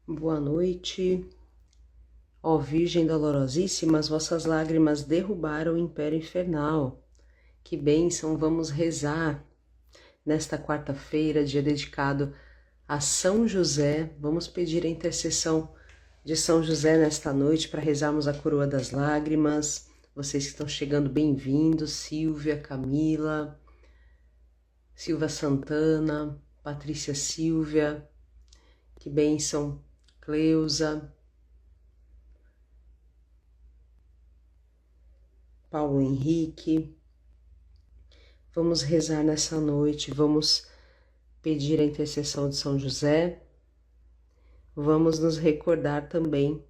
Boa noite, ó Virgem dolorosíssima, as vossas lágrimas derrubaram o império infernal. Que bênção, vamos rezar nesta quarta-feira, dia dedicado a São José. Vamos pedir a intercessão de São José nesta noite para rezarmos a coroa das lágrimas. Vocês que estão chegando, bem-vindos, Silvia, Camila, Silva Santana, Patrícia Silvia, que bênção, Cleusa, Paulo Henrique. Vamos rezar nessa noite, vamos pedir a intercessão de São José, vamos nos recordar também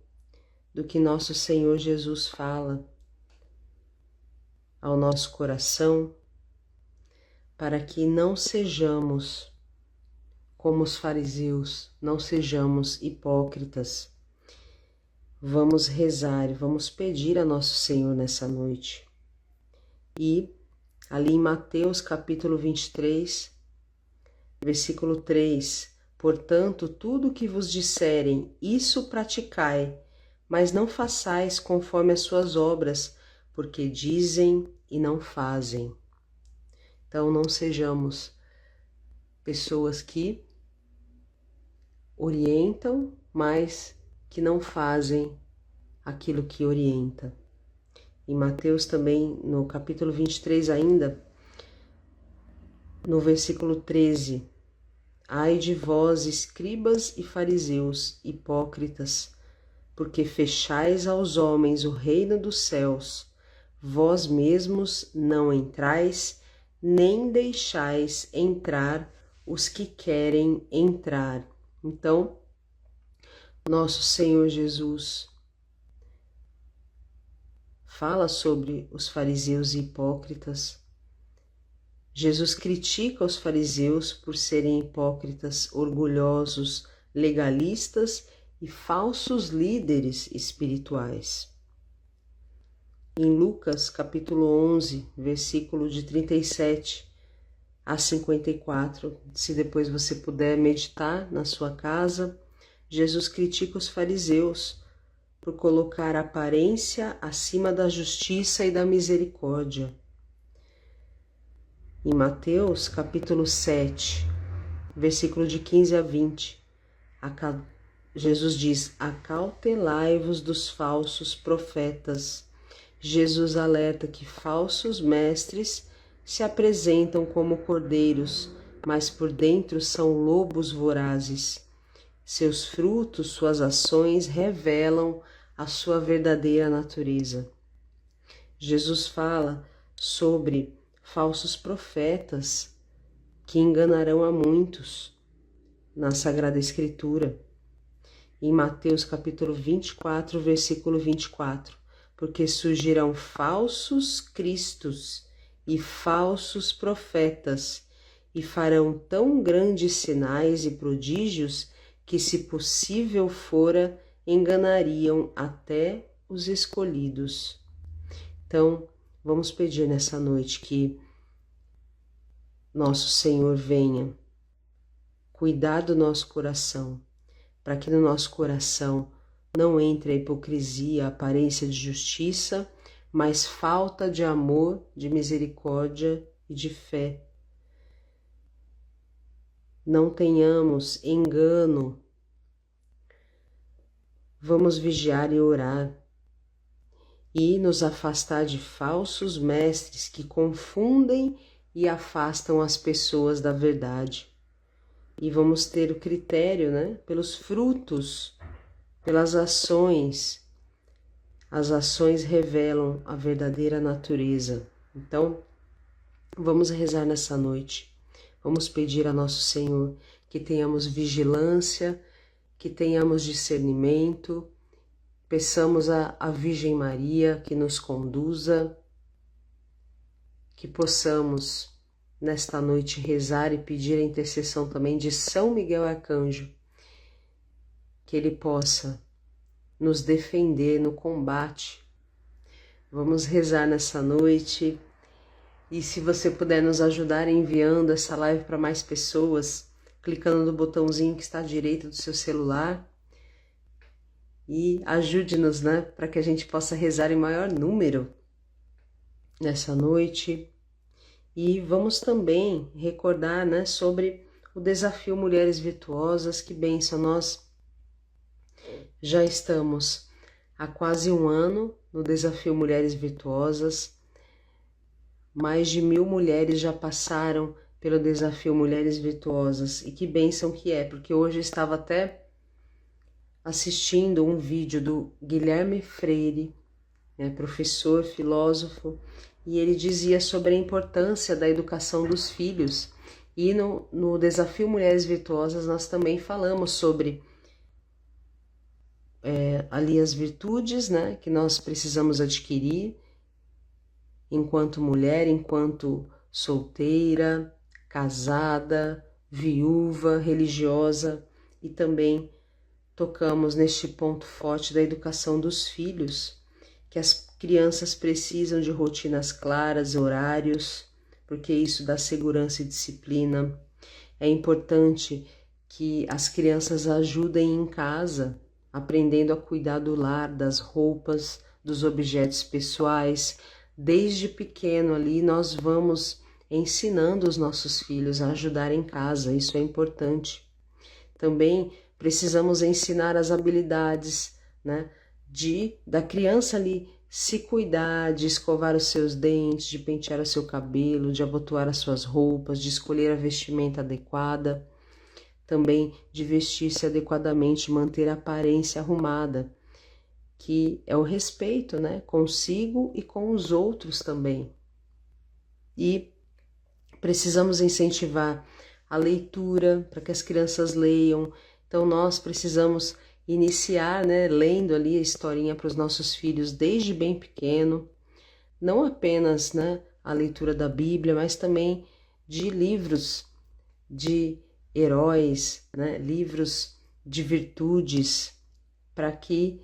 do que nosso Senhor Jesus fala ao nosso coração, para que não sejamos como os fariseus, não sejamos hipócritas. Vamos rezar, vamos pedir a nosso Senhor nessa noite. E ali em Mateus capítulo 23, versículo 3, portanto, tudo o que vos disserem, isso praticai, mas não façais conforme as suas obras, porque dizem e não fazem. Então, não sejamos pessoas que orientam, mas que não fazem aquilo que orienta. Em Mateus também, no capítulo 23 ainda, no versículo 13, ai de vós, escribas e fariseus, hipócritas, porque fechais aos homens o reino dos céus, vós mesmos não entrais, nem deixais entrar os que querem entrar. Então, nosso Senhor Jesus fala sobre os fariseus e hipócritas. Jesus critica os fariseus por serem hipócritas, orgulhosos, legalistas e falsos líderes espirituais. Em Lucas, capítulo 11, versículo de 37 a 54, se depois você puder meditar na sua casa, Jesus critica os fariseus por colocar a aparência acima da justiça e da misericórdia. Em Mateus, capítulo 7, versículo de 15 a 20, Jesus diz, acautelai-vos dos falsos profetas. Jesus alerta que falsos mestres se apresentam como cordeiros, mas por dentro são lobos vorazes. Seus frutos, suas ações revelam a sua verdadeira natureza. Jesus fala sobre falsos profetas que enganarão a muitos na Sagrada Escritura. Em Mateus capítulo 24, versículo 24, porque surgirão falsos cristos e falsos profetas, e farão tão grandes sinais e prodígios que, se possível fora, enganariam até os escolhidos. Então, vamos pedir nessa noite que nosso Senhor venha cuidar do nosso coração, para que no nosso coração não entre a hipocrisia, a aparência de justiça, mas falta de amor, de misericórdia e de fé. Não tenhamos engano. Vamos vigiar e orar e nos afastar de falsos mestres que confundem e afastam as pessoas da verdade. E vamos ter o critério, pelos frutos, pelas ações. As ações revelam a verdadeira natureza. Então, vamos rezar nessa noite. Vamos pedir a nosso Senhor que tenhamos vigilância, que tenhamos discernimento. Peçamos a Virgem Maria que nos conduza, que possamos nesta noite rezar e pedir a intercessão também de São Miguel Arcanjo, que ele possa nos defender no combate. Vamos rezar nessa noite e se você puder nos ajudar enviando essa live para mais pessoas, clicando no botãozinho que está à direita do seu celular, e ajude-nos, né, para que a gente possa rezar em maior número nessa noite. E vamos também recordar, né, sobre o desafio Mulheres Virtuosas. Que bênção, nós já estamos há quase um ano no desafio Mulheres Virtuosas. Mais de 1000 mulheres já passaram pelo desafio Mulheres Virtuosas. E que bênção que é, porque hoje eu estava até assistindo um vídeo do Guilherme Freire, né, professor, filósofo, e ele dizia sobre a importância da educação dos filhos. E no desafio Mulheres Virtuosas nós também falamos sobre ali as virtudes, né, que nós precisamos adquirir enquanto mulher, enquanto solteira, casada, viúva, religiosa, e também tocamos neste ponto forte da educação dos filhos, que as crianças precisam de rotinas claras, horários, porque isso dá segurança e disciplina. É importante que as crianças ajudem em casa, aprendendo a cuidar do lar, das roupas, dos objetos pessoais. Desde pequeno ali nós vamos ensinando os nossos filhos a ajudar em casa, isso é importante. Também precisamos ensinar as habilidades, né, da criança ali se cuidar, de escovar os seus dentes, de pentear o seu cabelo, de abotoar as suas roupas, de escolher a vestimenta adequada, também de vestir-se adequadamente, manter a aparência arrumada, que é o respeito, né, consigo e com os outros também. E precisamos incentivar a leitura para que as crianças leiam. Então nós precisamos iniciar, né, lendo ali a historinha para os nossos filhos desde bem pequeno, não apenas, né, a leitura da Bíblia, mas também de livros de heróis, né, livros de virtudes, para que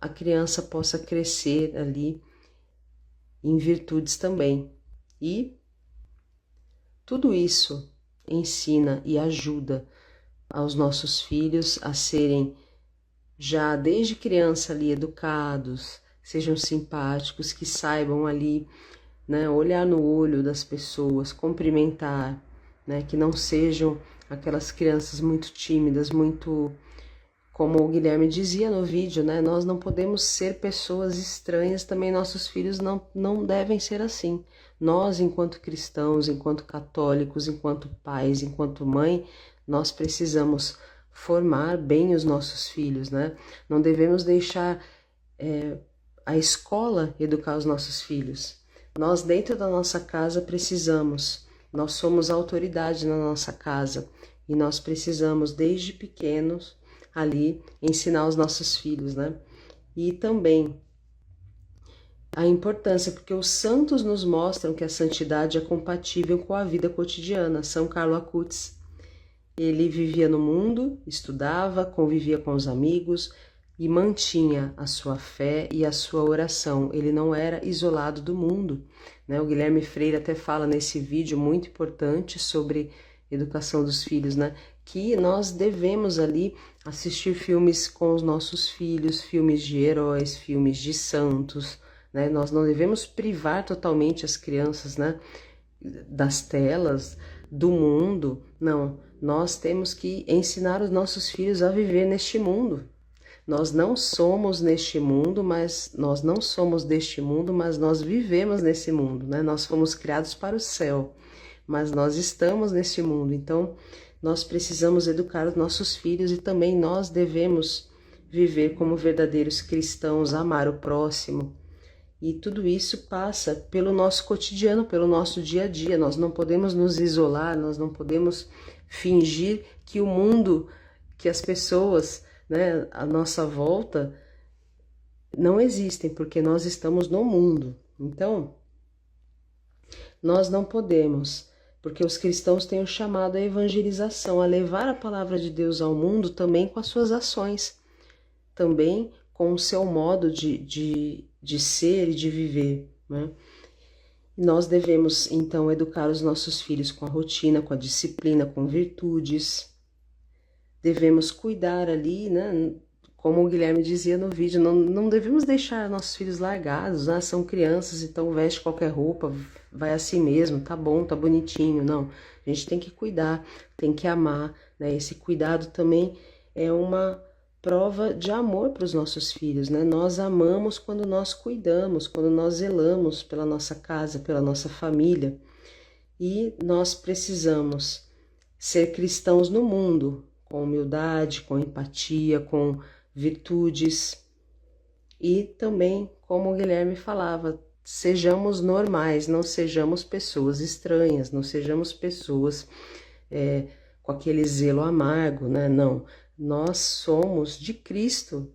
a criança possa crescer ali em virtudes também. E tudo isso ensina e ajuda aos nossos filhos a serem já desde criança ali educados, sejam simpáticos, que saibam ali, né, olhar no olho das pessoas, cumprimentar, né, que não sejam aquelas crianças muito tímidas, muito, como o Guilherme dizia no vídeo, né, nós não podemos ser pessoas estranhas, também nossos filhos não devem ser assim. Nós, enquanto cristãos, enquanto católicos, enquanto pais, enquanto mãe, nós precisamos formar bem os nossos filhos, né? Não devemos deixar a escola educar os nossos filhos. Nós, dentro da nossa casa, nós somos autoridade na nossa casa e nós precisamos, desde pequenos, ali, ensinar os nossos filhos, né? E também a importância, porque os santos nos mostram que a santidade é compatível com a vida cotidiana. São Carlo Acutis, ele vivia no mundo, estudava, convivia com os amigos e mantinha a sua fé e a sua oração. Ele não era isolado do mundo, né? O Guilherme Freire até fala nesse vídeo muito importante sobre educação dos filhos, né? Que nós devemos ali assistir filmes com os nossos filhos, filmes de heróis, filmes de santos, né? Nós não devemos privar totalmente as crianças, né, das telas, do mundo. Não, nós temos que ensinar os nossos filhos a viver neste mundo. Nós não somos deste mundo, mas nós vivemos nesse mundo, né? Nós fomos criados para o céu, mas nós estamos nesse mundo. Então, nós precisamos educar os nossos filhos e também nós devemos viver como verdadeiros cristãos, amar o próximo. E tudo isso passa pelo nosso cotidiano, pelo nosso dia a dia. Nós não podemos nos isolar, nós não podemos fingir que o mundo, que as pessoas, né, à nossa volta não existem, porque nós estamos no mundo. Então, nós não podemos, porque os cristãos têm o chamado à evangelização, a levar a palavra de Deus ao mundo também com as suas ações, também com o seu modo de ser e de viver, né? Nós devemos, então, educar os nossos filhos com a rotina, com a disciplina, com virtudes. Devemos cuidar ali, né, Como o Guilherme dizia no vídeo, não devemos deixar nossos filhos largados, né? São crianças, então veste qualquer roupa, vai assim mesmo, tá bom, tá bonitinho. Não, a gente tem que cuidar, tem que amar, né? Esse cuidado também é uma prova de amor para os nossos filhos, né? Nós amamos quando nós cuidamos, quando nós zelamos pela nossa casa, pela nossa família. E nós precisamos ser cristãos no mundo, com humildade, com empatia, com virtudes. E também, como o Guilherme falava, sejamos normais, não sejamos pessoas estranhas, não sejamos pessoas com aquele zelo amargo, né? Não, nós somos de Cristo,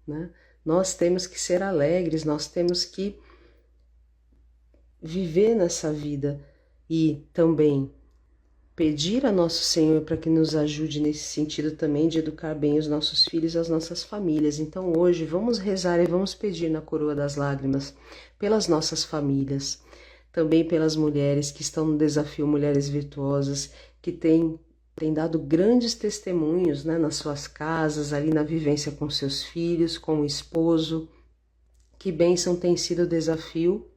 né? Nós temos que ser alegres, nós temos que viver nessa vida e também pedir a nosso Senhor para que nos ajude nesse sentido também de educar bem os nossos filhos e as nossas famílias. Então hoje vamos rezar e vamos pedir na Coroa das Lágrimas pelas nossas famílias, também pelas mulheres que estão no desafio Mulheres Virtuosas, que têm dado grandes testemunhos, né, nas suas casas, ali na vivência com seus filhos, com o esposo. Que bênção tem sido o desafio.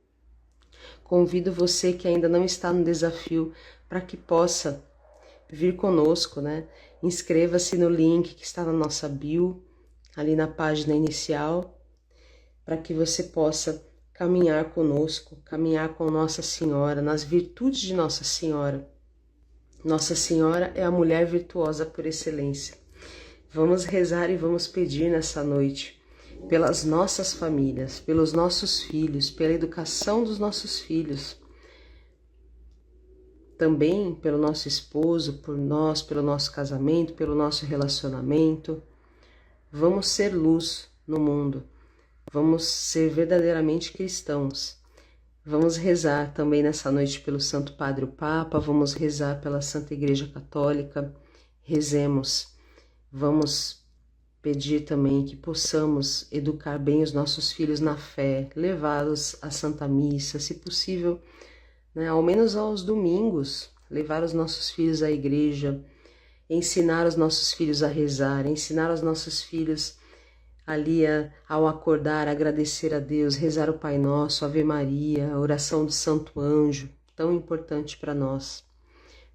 Convido você que ainda não está no desafio para que possa vir conosco, né? Inscreva-se no link que está na nossa bio, ali na página inicial, para que você possa caminhar conosco, caminhar com Nossa Senhora, nas virtudes de Nossa Senhora. Nossa Senhora é a mulher virtuosa por excelência. Vamos rezar e vamos pedir nessa noite pelas nossas famílias, pelos nossos filhos, pela educação dos nossos filhos, também pelo nosso esposo, por nós, pelo nosso casamento, pelo nosso relacionamento. Vamos ser luz no mundo, vamos ser verdadeiramente cristãos. Vamos rezar também nessa noite pelo Santo Padre o Papa, vamos rezar pela Santa Igreja Católica, rezemos, vamos pedir também que possamos educar bem os nossos filhos na fé, levá-los à Santa Missa, se possível, né, ao menos aos domingos, levar os nossos filhos à igreja, ensinar os nossos filhos a rezar, ensinar os nossos filhos ali ao acordar, agradecer a Deus, rezar o Pai Nosso, Ave Maria, a oração do Santo Anjo, tão importante para nós.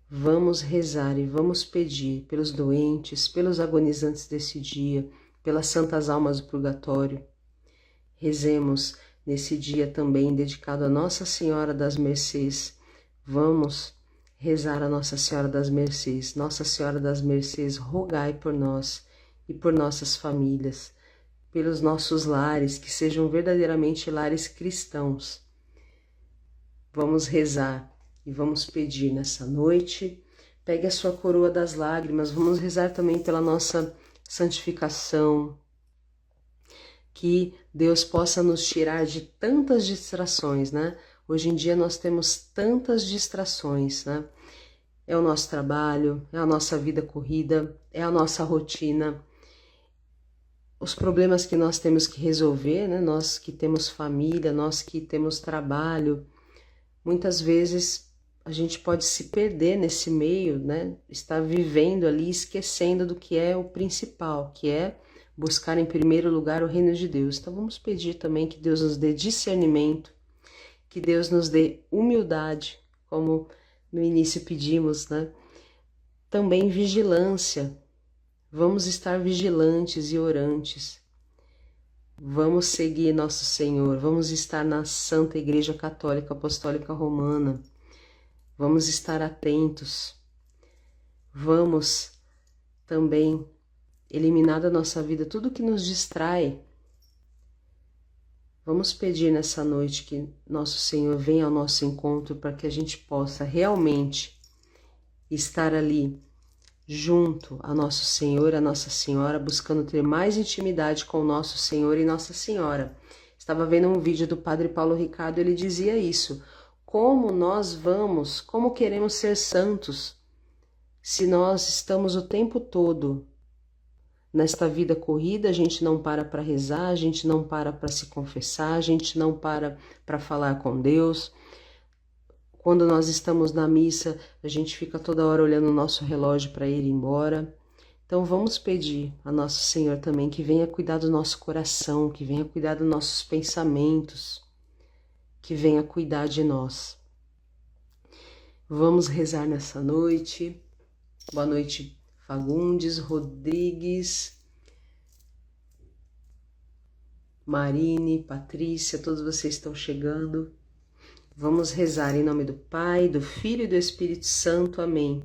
Vamos rezar e vamos pedir pelos doentes, pelos agonizantes desse dia, pelas santas almas do purgatório. Rezemos nesse dia também dedicado a Nossa Senhora das Mercês. Vamos rezar a Nossa Senhora das Mercês. Nossa Senhora das Mercês, rogai por nós e por nossas famílias, pelos nossos lares, que sejam verdadeiramente lares cristãos. Vamos rezar e vamos pedir nessa noite. Pegue a sua coroa das lágrimas, vamos rezar também pela nossa santificação, que Deus possa nos tirar de tantas distrações, né? Hoje em dia nós temos tantas distrações, né? É o nosso trabalho, é a nossa vida corrida, é a nossa rotina, os problemas que nós temos que resolver, né? Nós que temos família, nós que temos trabalho, muitas vezes a gente pode se perder nesse meio, né? Estar vivendo ali, esquecendo do que é o principal, que é buscar em primeiro lugar o reino de Deus. Então vamos pedir também que Deus nos dê discernimento, que Deus nos dê humildade, como no início pedimos, né? Também vigilância. Vamos estar vigilantes e orantes. Vamos seguir nosso Senhor, vamos estar na Santa Igreja Católica Apostólica Romana. Vamos estar atentos, vamos também eliminar da nossa vida tudo que nos distrai. Vamos pedir nessa noite que nosso Senhor venha ao nosso encontro para que a gente possa realmente estar ali junto a nosso Senhor, a Nossa Senhora, buscando ter mais intimidade com o nosso Senhor e Nossa Senhora. Estava vendo um vídeo do Padre Paulo Ricardo, ele dizia isso. Como nós vamos, como queremos ser santos, se nós estamos o tempo todo nesta vida corrida, a gente não para rezar, a gente não para se confessar, a gente não para falar com Deus. Quando nós estamos na missa, a gente fica toda hora olhando o nosso relógio para ir embora. Então vamos pedir a Nosso Senhor também que venha cuidar do nosso coração, que venha cuidar dos nossos pensamentos, que venha cuidar de nós. Vamos rezar nessa noite. Boa noite, Fagundes, Rodrigues, Marine, Patrícia, todos vocês estão chegando. Vamos rezar em nome do Pai, do Filho e do Espírito Santo. Amém.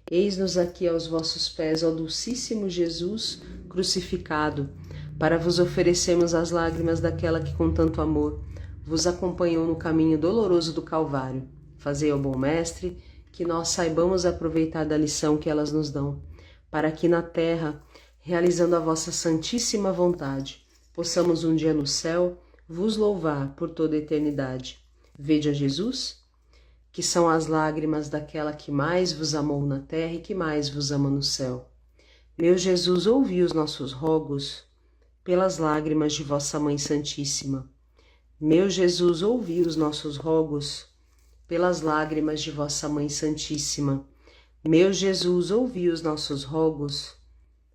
Eis-nos aqui aos vossos pés, ó Dulcíssimo Jesus crucificado, para vos oferecermos as lágrimas daquela que com tanto amor vos acompanhou no caminho doloroso do Calvário. Fazei, ó bom Mestre, que nós saibamos aproveitar da lição que elas nos dão, para que na terra, realizando a vossa santíssima vontade, possamos um dia no céu vos louvar por toda a eternidade. Vede a Jesus, que são as lágrimas daquela que mais vos amou na terra e que mais vos ama no céu. Meu Jesus, ouvi os nossos rogos pelas lágrimas de vossa Mãe Santíssima. Meu Jesus, ouvi os nossos rogos pelas lágrimas de vossa Mãe Santíssima. Meu Jesus, ouvi os nossos rogos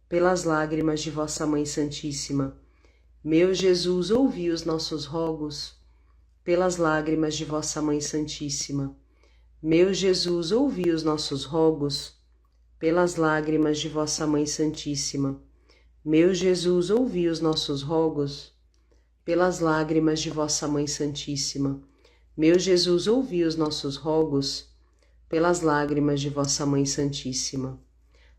pelas lágrimas de vossa Mãe Santíssima. Meu Jesus, ouvi os nossos rogos pelas lágrimas de vossa Mãe Santíssima. Meu Jesus, ouvi os nossos rogos pelas lágrimas de vossa Mãe Santíssima. Meu Jesus, ouvi os nossos rogos pelas lágrimas de vossa Mãe Santíssima. Meu Jesus, ouvi os nossos rogos pelas lágrimas de vossa Mãe Santíssima.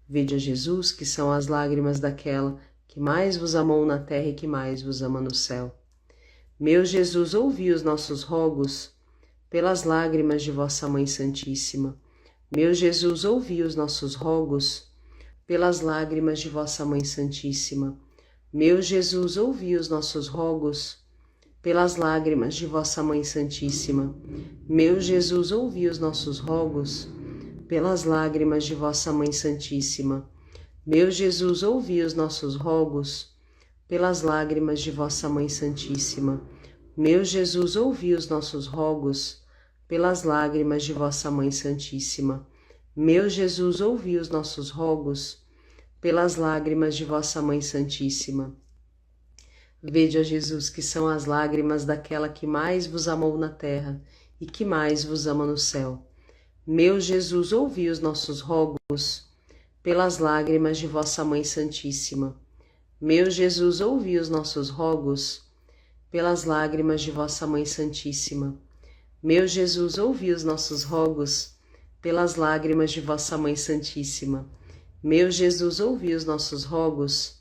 Vede a Jesus, que são as lágrimas daquela que mais vos amou na terra e que mais vos ama no céu. Meu Jesus, ouvi os nossos rogos pelas lágrimas de vossa Mãe Santíssima. Meu Jesus, ouvi os nossos rogos pelas lágrimas de vossa Mãe Santíssima. Meu Jesus, ouvi os nossos rogos pelas lágrimas de vossa Mãe Santíssima. Meu Jesus, ouvi os nossos rogos pelas lágrimas de vossa Mãe Santíssima. Meu Jesus, ouvi os nossos rogos pelas lágrimas de vossa Mãe Santíssima. Meu Jesus, ouvi os nossos rogos pelas lágrimas de vossa Mãe Santíssima. Meu Jesus, ouvi os nossos rogos pelas lágrimas de vossa Mãe Santíssima. Vede a Jesus, que são as lágrimas daquela que mais vos amou na terra e que mais vos ama no céu. Meu Jesus, ouvi os nossos rogos pelas lágrimas de vossa Mãe Santíssima. Meu Jesus, ouvi os nossos rogos pelas lágrimas de vossa Mãe Santíssima. Meu Jesus, ouvi os nossos rogos pelas lágrimas de vossa Mãe Santíssima. Meu Jesus, ouvi os nossos rogos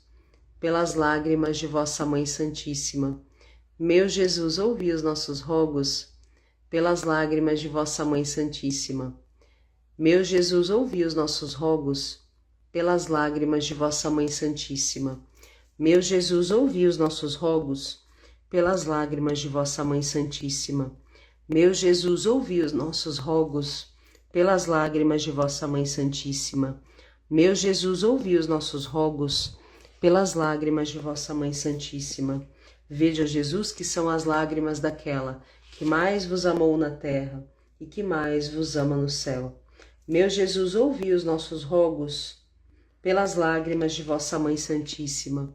pelas lágrimas de vossa Mãe Santíssima. Meu Jesus, ouvi os nossos rogos pelas lágrimas de vossa Mãe Santíssima. Meu Jesus, ouvi os nossos rogos pelas lágrimas de vossa Mãe Santíssima. Meu Jesus, ouvi os nossos rogos pelas lágrimas de vossa Mãe Santíssima. Meu Jesus, ouvi os nossos rogos pelas lágrimas de vossa Mãe Santíssima. Meu Jesus, ouvi os nossos rogos pelas lágrimas de vossa Mãe Santíssima. Vede a Jesus, que são as lágrimas daquela que mais vos amou na terra e que mais vos ama no céu. Meu Jesus, ouvi os nossos rogos pelas lágrimas de vossa Mãe Santíssima.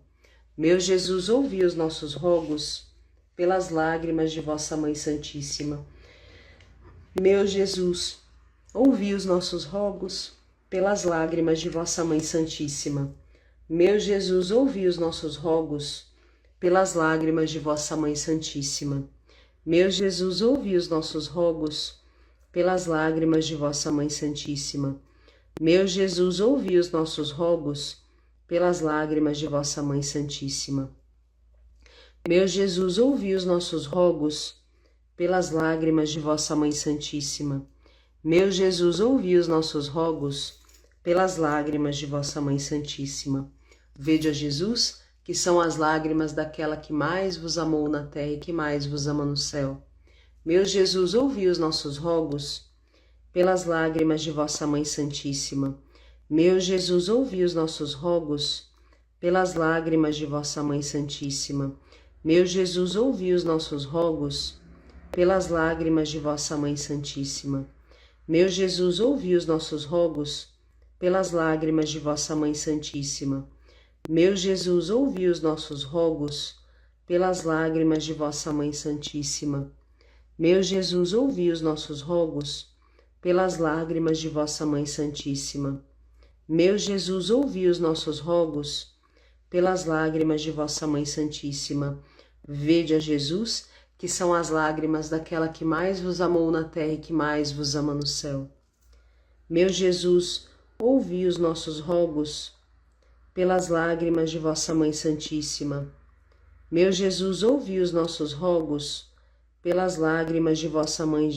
Meu Jesus, ouvi os nossos rogos pelas lágrimas de vossa Mãe Santíssima. Meu Jesus, ouvi os nossos rogos pelas lágrimas de vossa Mãe Santíssima. Meu Jesus, ouvi os nossos rogos pelas lágrimas de vossa Mãe Santíssima. Meu Jesus, ouvi os nossos rogos pelas lágrimas de vossa Mãe Santíssima. Meu Jesus, ouvi os nossos rogos pelas lágrimas de vossa Mãe Santíssima. Meu Jesus, ouvi os nossos rogos pelas lágrimas de vossa Mãe Santíssima. Meu Jesus, ouvi os nossos rogos pelas lágrimas de vossa Mãe Santíssima. Vede a Jesus, que são as lágrimas daquela que mais vos amou na terra e que mais vos ama no céu. Meu Jesus, ouvi os nossos rogos pelas lágrimas de vossa Mãe Santíssima. Meu Jesus, ouvi os nossos rogos pelas lágrimas de vossa Mãe Santíssima. Meu Jesus, ouvi os nossos rogos pelas lágrimas de vossa Mãe Santíssima. Meu Jesus, ouvi os nossos rogos pelas lágrimas de vossa Mãe Santíssima. Meu Jesus, ouvi os nossos rogos, pelas lágrimas de vossa Mãe Santíssima. Meu Jesus, ouvi os nossos rogos, pelas lágrimas de vossa Mãe Santíssima. Meu Jesus, ouvi os nossos rogos, pelas lágrimas de vossa Mãe Santíssima. Vede a Jesus, que são as lágrimas daquela que mais vos amou na terra e que mais vos ama no céu. Meu Jesus, ouvi os nossos rogos, pelas lágrimas de vossa Mãe Santíssima. Meu Jesus, ouvi os nossos rogos, pelas lágrimas de vossa Mãe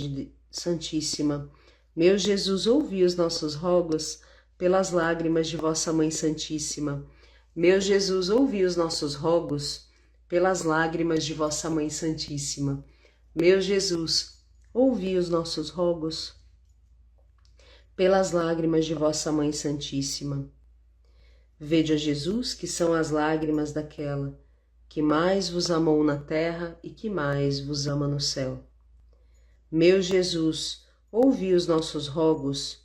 Santíssima. Meu Jesus, ouvi os nossos rogos, pelas lágrimas de vossa Mãe Santíssima. Meu Jesus, ouvi os nossos rogos, pelas lágrimas de vossa Mãe Santíssima. Meu Jesus, ouvi os nossos rogos, pelas lágrimas de vossa Mãe Santíssima. Vede a Jesus, que são as lágrimas daquela que mais vos amou na terra e que mais vos ama no céu. Meu Jesus, ouvi os nossos rogos,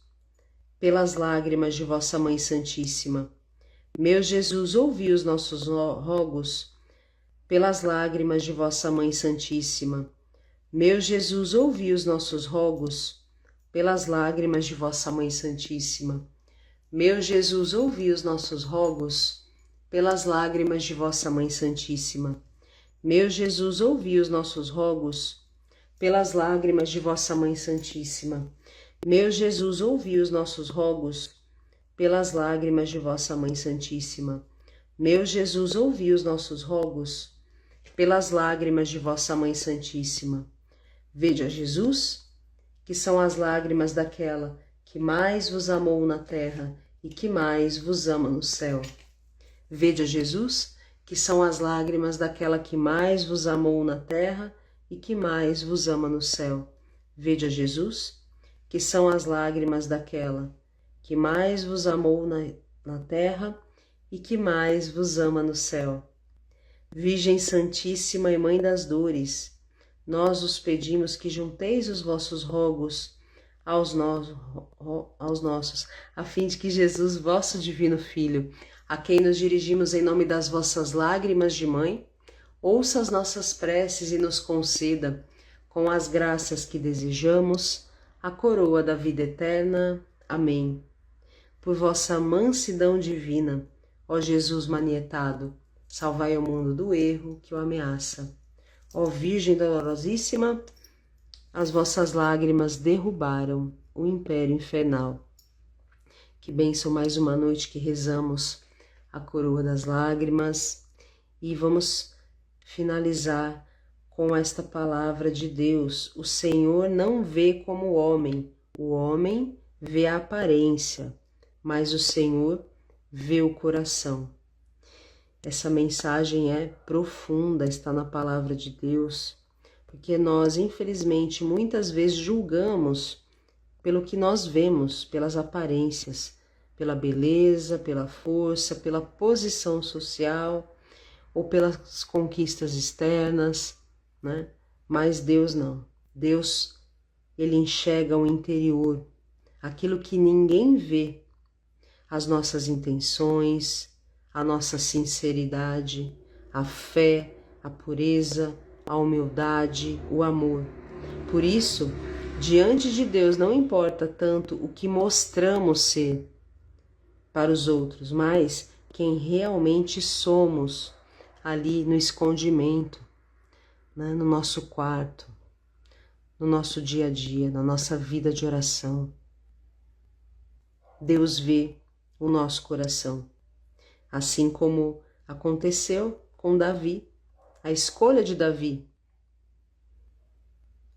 pelas lágrimas de vossa Mãe Santíssima. Meu Jesus, ouvi os nossos rogos, pelas lágrimas de vossa Mãe Santíssima. Meu Jesus, ouvi os nossos rogos, pelas lágrimas de vossa Mãe Santíssima. Meu Jesus, ouvi os nossos rogos, pelas lágrimas de vossa Mãe Santíssima. Meu Jesus, ouvi os nossos rogos, pelas lágrimas de vossa Mãe Santíssima. Meu Jesus, ouvi os nossos rogos, pelas lágrimas de vossa Mãe Santíssima. Meu Jesus, ouvi os nossos rogos, pelas lágrimas de vossa Mãe Santíssima. Vede a Jesus, que são as lágrimas daquela que mais vos amou na terra e que mais vos ama no céu. Vede a Jesus, que são as lágrimas daquela que mais vos amou na terra e que mais vos ama no céu. Vede a Jesus, que são as lágrimas daquela que mais vos amou na terra e que mais vos ama no céu. Virgem Santíssima e Mãe das Dores, nós os pedimos que junteis os vossos rogos aos nossos, a fim de que Jesus, vosso divino Filho, a quem nos dirigimos em nome das vossas lágrimas de mãe, ouça as nossas preces e nos conceda, com as graças que desejamos, a coroa da vida eterna. Amém. Por vossa mansidão divina, ó Jesus manietado, salvai o mundo do erro que o ameaça. Ó Virgem dolorosíssima, as vossas lágrimas derrubaram o império infernal. Que bênção mais uma noite que rezamos a coroa das lágrimas e vamos finalizar com esta palavra de Deus. O Senhor não vê como o homem vê a aparência, mas o Senhor vê o coração. Essa mensagem é profunda, está na palavra de Deus, porque nós, infelizmente, muitas vezes julgamos pelo que nós vemos, pelas aparências, pela beleza, pela força, pela posição social ou pelas conquistas externas, né? Mas Deus não. Deus, ele enxerga o interior, aquilo que ninguém vê, as nossas intenções, a nossa sinceridade, a fé, a pureza, a humildade, o amor. Por isso, diante de Deus não importa tanto o que mostramos ser para os outros, mas quem realmente somos ali no escondimento, né, no nosso quarto, no nosso dia a dia, na nossa vida de oração. Deus vê o nosso coração, assim como aconteceu com Davi, a escolha de Davi,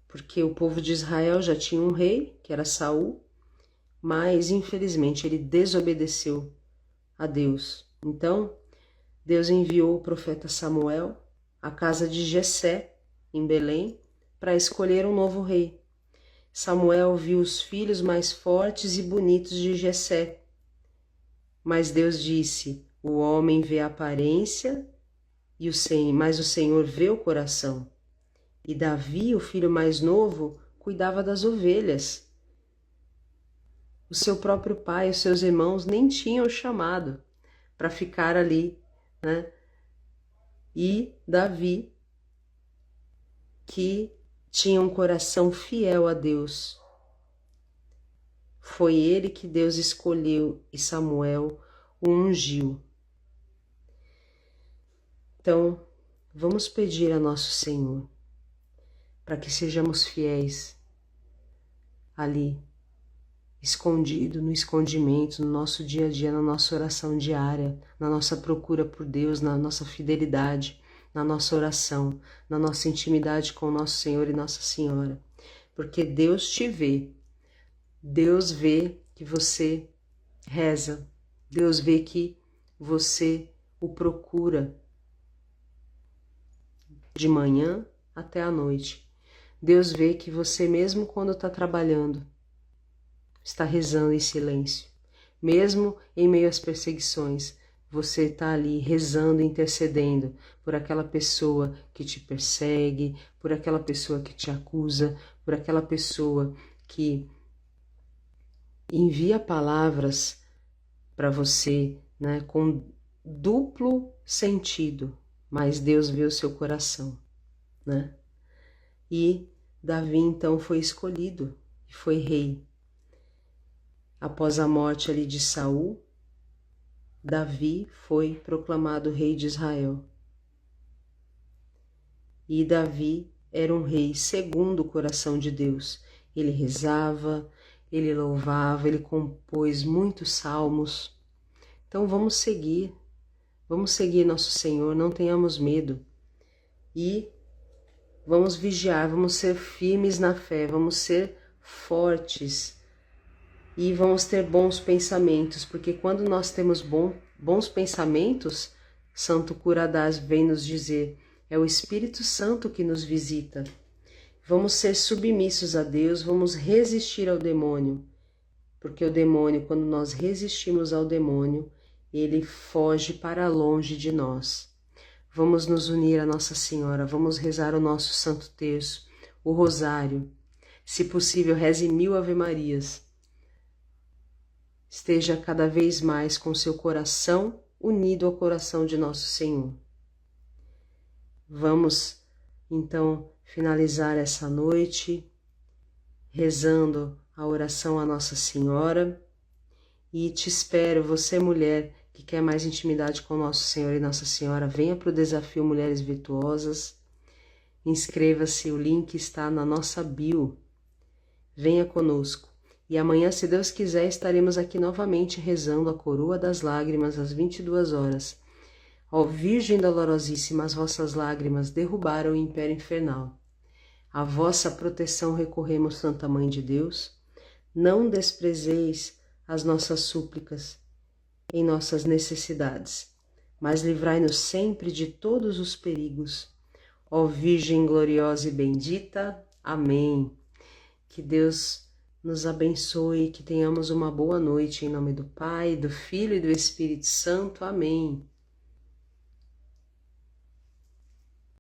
porque o povo de Israel já tinha um rei, que era Saul, mas infelizmente ele desobedeceu a Deus. Então, Deus enviou o profeta Samuel à casa de Jessé, em Belém, para escolher um novo rei. Samuel viu os filhos mais fortes e bonitos de Jessé, mas Deus disse: o homem vê a aparência, mas o Senhor vê o coração. E Davi, o filho mais novo, cuidava das ovelhas. O seu próprio pai, os seus irmãos nem tinham chamado para ficar ali, né? E Davi, que tinha um coração fiel a Deus, foi ele que Deus escolheu e Samuel o ungiu. Então, vamos pedir a nosso Senhor para que sejamos fiéis ali, escondido, no escondimento, no nosso dia a dia, na nossa oração diária, na nossa procura por Deus, na nossa fidelidade, na nossa oração, na nossa intimidade com o nosso Senhor e Nossa Senhora. Porque Deus te vê, Deus vê que você reza, Deus vê que você o procura de manhã até à noite. Deus vê que você, mesmo quando está trabalhando, está rezando em silêncio. Mesmo em meio às perseguições, você está ali rezando, intercedendo por aquela pessoa que te persegue, por aquela pessoa que te acusa, por aquela pessoa que envia palavras para você, né, com duplo sentido, mas Deus vê o seu coração, né? E Davi então foi escolhido e foi rei. Após a morte ali de Saul, Davi foi proclamado rei de Israel. E Davi era um rei segundo o coração de Deus. Ele rezava, ele louvava, ele compôs muitos salmos. Então vamos seguir nosso Senhor, não tenhamos medo. E vamos vigiar, vamos ser firmes na fé, vamos ser fortes. E vamos ter bons pensamentos, porque quando nós temos bons pensamentos, Santo Curadás vem nos dizer, é o Espírito Santo que nos visita. Vamos ser submissos a Deus, vamos resistir ao demônio, porque o demônio, quando nós resistimos ao demônio, ele foge para longe de nós. Vamos nos unir a Nossa Senhora, vamos rezar o nosso Santo Terço, o Rosário. Se possível, reze 1000 Ave-Marias. Esteja cada vez mais com seu coração unido ao coração de Nosso Senhor. Vamos, então, finalizar essa noite rezando a oração à Nossa Senhora e te espero, você mulher que quer mais intimidade com Nosso Senhor e Nossa Senhora, venha para o desafio Mulheres Virtuosas, inscreva-se, o link está na nossa bio, venha conosco. E amanhã, se Deus quiser, estaremos aqui novamente rezando a Coroa das Lágrimas às 22 horas. Ó Virgem Dolorosíssima, as vossas lágrimas derrubaram o império infernal. A vossa proteção recorremos, Santa Mãe de Deus. Não desprezeis as nossas súplicas em nossas necessidades, mas livrai-nos sempre de todos os perigos. Ó Virgem gloriosa e bendita. Amém. Que Deus nos abençoe e que tenhamos uma boa noite em nome do Pai, do Filho e do Espírito Santo. Amém.